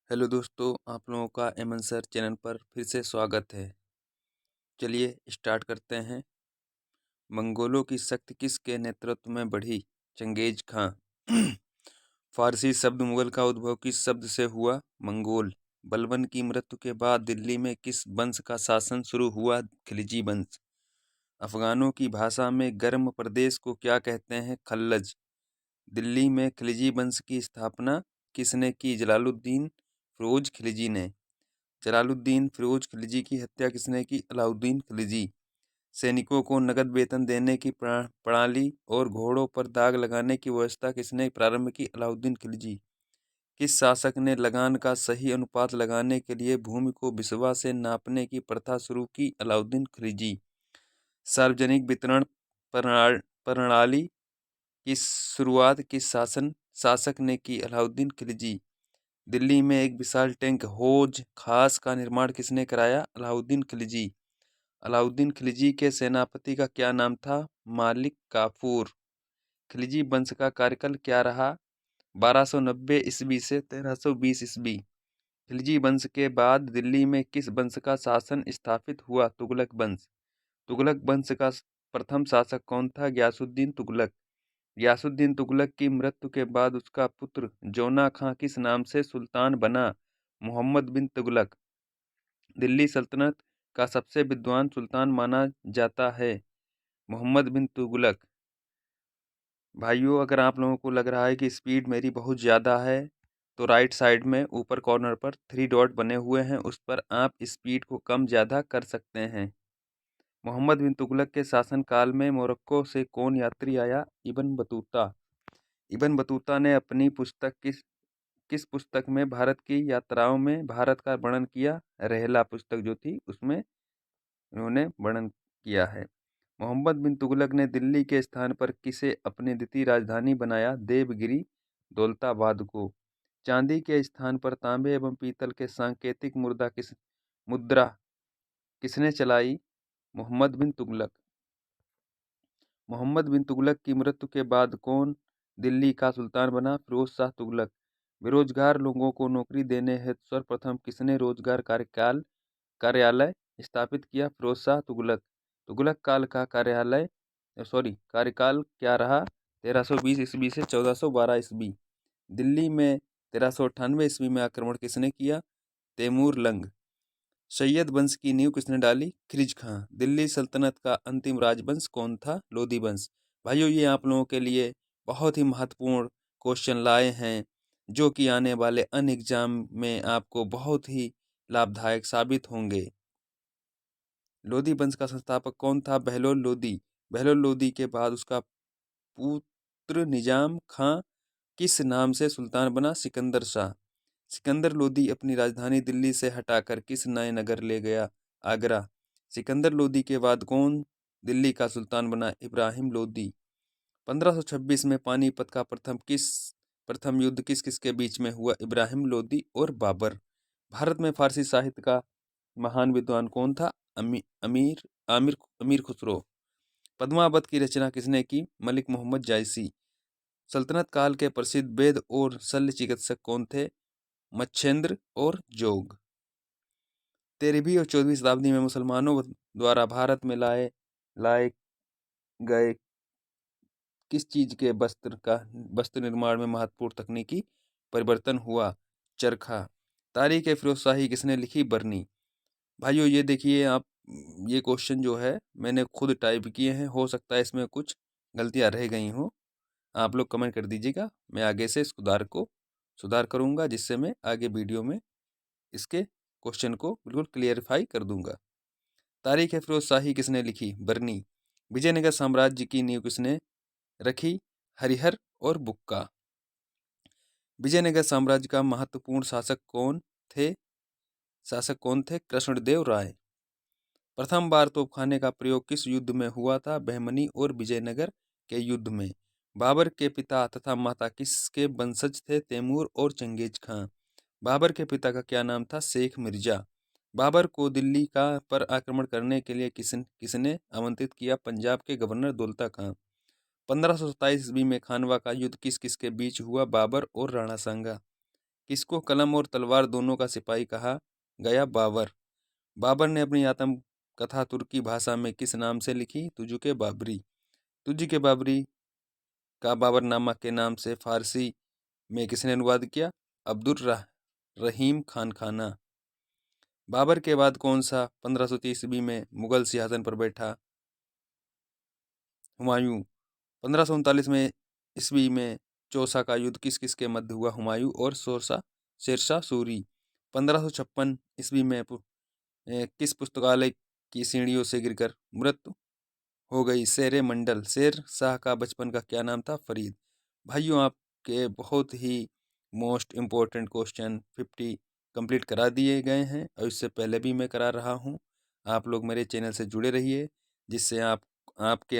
Hello दोस्तों, आप लोगों का एमन सर चैनल पर फिर से स्वागत है। चलिए स्टार्ट करते हैं। मंगोलों की शक्ति किसके नेतृत्व में बढ़ी? चंगेज खां। फारसी शब्द मुगल का उद्भव किस शब्द से हुआ? मंगोल। बलबन की मृत्यु के बाद दिल्ली में किस वंश का शासन शुरू हुआ? खिलजी वंश। अफगानों की भाषा में गर्म प्रदेश को क्या कहते हैं? खल्लज। दिल्ली में खिलजी वंश की स्थापना किसने की? जलालुद्दीन फिरोज खिलजी ने। जलालुद्दीन फिरोज खिलजी की हत्या किसने की? अलाउद्दीन खिलजी। सैनिकों को नगद वेतन देने की प्रणाली और घोड़ों पर दाग लगाने की व्यवस्था किसने प्रारंभ की? अलाउद्दीन खिलजी। किस शासक ने लगान का सही अनुपात लगाने के लिए भूमि को बिस्वा से नापने की प्रथा शुरू की? अलाउद्दीन खिलजी। सार्वजनिक वितरण प्रणाली की शुरुआत किस शासक ने की? अलाउद्दीन खिलजी। दिल्ली में एक विशाल टैंक हौज खास का निर्माण किसने कराया? अलाउद्दीन खिलजी। अलाउद्दीन खिलजी के सेनापति का क्या नाम था? मालिक काफूर। खिलजी वंश का कार्यकाल क्या रहा? 1290 ईस्वी से 1320 ईस्वी। खिलजी वंश के बाद दिल्ली में किस वंश का शासन स्थापित हुआ? तुगलक वंश। तुगलक वंश का प्रथम शासक कौन था? गयासुद्दीन तुगलक। गयासुद्दीन तुगलक की मृत्यु के बाद उसका पुत्र जौना खां किस नाम से सुल्तान बना? मोहम्मद बिन तुगलक। दिल्ली सल्तनत का सबसे विद्वान सुल्तान माना जाता है? मोहम्मद बिन तुगलक। भाइयों, अगर आप लोगों को लग रहा है कि स्पीड मेरी बहुत ज़्यादा है तो राइट साइड में ऊपर कॉर्नर पर 3 डॉट बने हुए हैं, उस पर आप स्पीड को कम ज़्यादा कर सकते हैं। मोहम्मद बिन तुगलक के शासनकाल में मोरक्को से कौन यात्री आया? Ibn Battuta. इब्न बतूता ने अपनी पुस्तक किस किस पुस्तक में भारत की यात्राओं में भारत का वर्णन किया? रहला पुस्तक जो थी उसमें उन्होंने वर्णन किया है। मोहम्मद बिन तुगलक ने दिल्ली के स्थान पर किसे अपनी द्वितीय राजधानी बनाया? देवगिरी दौलताबाद को। चांदी के स्थान पर तांबे एवं पीतल के सांकेतिक मुद्रा किसने चलाई? मोहम्मद बिन तुगलक। मोहम्मद बिन तुगलक की मृत्यु के बाद कौन दिल्ली का सुल्तान बना? फिरोज शाह तुगलक। बेरोजगार लोगों को नौकरी देने हेतु सर्वप्रथम किसने रोजगार कार्यालय स्थापित किया? फिरोज शाह तुगलक। तुगलक काल का कार्यकाल क्या रहा? 1320 ईस्वी से 1412 ईस्वी। दिल्ली में 1398 ईस्वी में आक्रमण किसने किया? तैमूर लंग। सैयद वंश की नींव किसने डाली? खिलजी खां। दिल्ली सल्तनत का अंतिम राजवंश कौन था? लोधी वंश। भाइयों, ये आप लोगों के लिए बहुत ही महत्वपूर्ण क्वेश्चन लाए हैं जो कि आने वाले अन्य एग्जाम में आपको बहुत ही लाभदायक साबित होंगे। लोधी वंश का संस्थापक कौन था? बहलोल लोधी। बहलोल लोधी के बाद उसका पुत्र निजाम खां किस नाम से सुल्तान बना? सिकंदर शाह। सिकंदर लोधी अपनी राजधानी दिल्ली से हटाकर किस नए नगर ले गया? आगरा। सिकंदर लोधी के बाद कौन दिल्ली का सुल्तान बना? इब्राहिम लोधी। 1526 में पानीपत का प्रथम युद्ध किस किस के बीच में हुआ? इब्राहिम लोधी और बाबर। भारत में फारसी साहित्य का महान विद्वान कौन था? अमीर खुसरो। पद्मावत की रचना किसने की? मलिक मोहम्मद जायसी। सल्तनत काल के प्रसिद्ध वैद्य और शल्य चिकित्सक कौन थे? मच्छेंद्र और जोग। 13वीं और 14वीं शताब्दी में मुसलमानों द्वारा भारत में लाए लाए गए किस चीज के वस्त्र निर्माण में महत्वपूर्ण तकनीकी परिवर्तन हुआ? चरखा। तारीख फिरोज शाही किसने लिखी? बरनी। भाइयों, ये देखिए आप, ये क्वेश्चन जो है मैंने खुद टाइप किए हैं, हो सकता है इसमें कुछ गलतियां रह गई हों। आप लोग कमेंट कर दीजिएगा, मैं आगे से सुधार करूंगा, जिससे मैं आगे वीडियो में इसके क्वेश्चन को बिल्कुल क्लियरिफाई कर दूंगा। तारीख फिरोज शाही किसने लिखी? बरनी। विजयनगर साम्राज्य की नींव किसने रखी? हरिहर और बुक्का। विजयनगर साम्राज्य का महत्वपूर्ण थे शासक कौन थे? कृष्णदेव राय। प्रथम बार तोपखाने का प्रयोग किस युद्ध में हुआ था? बहमनी और विजयनगर के युद्ध में। बाबर के पिता तथा माता किसके वंशज थे? तैमूर और चंगेज खां। बाबर के पिता का क्या नाम था? शेख मिर्जा। बाबर को दिल्ली का पर आक्रमण करने के लिए किसने आमंत्रित किया? पंजाब के गवर्नर दौलता खां। 1527 ईस्वी में खानवा का युद्ध किस किस के बीच हुआ? बाबर और राणा सांगा। किसको कलम और तलवार दोनों का सिपाही कहा गया? बाबर। बाबर ने अपनी आत्मकथा तुर्की भाषा में किस नाम से लिखी? तुजुके बाबरी। तुजुके बाबरी का बाबरनामा के नाम से फारसी में किसने अनुवाद किया? रहीम खान खाना। बाबर के बाद कौन सा 1530 ईस्वी में मुगल सिंहासन पर बैठा? हुमायूं। 1539 में ईस्वी में चौसा का युद्ध किस किस के मध्य हुआ? हुमायूं और शेरशाह सूरी। 1556 ईस्वी में किस पुस्तकालय की सीढ़ियों से गिरकर मृत्यु हो गई? शेर मंडल। शेर शाह का बचपन का क्या नाम था? फरीद। भाइयों, आपके बहुत ही मोस्ट इम्पोर्टेंट क्वेश्चन 50 कंप्लीट करा दिए गए हैं और इससे पहले भी मैं करा रहा हूं। आप लोग मेरे चैनल से जुड़े रहिए जिससे आपके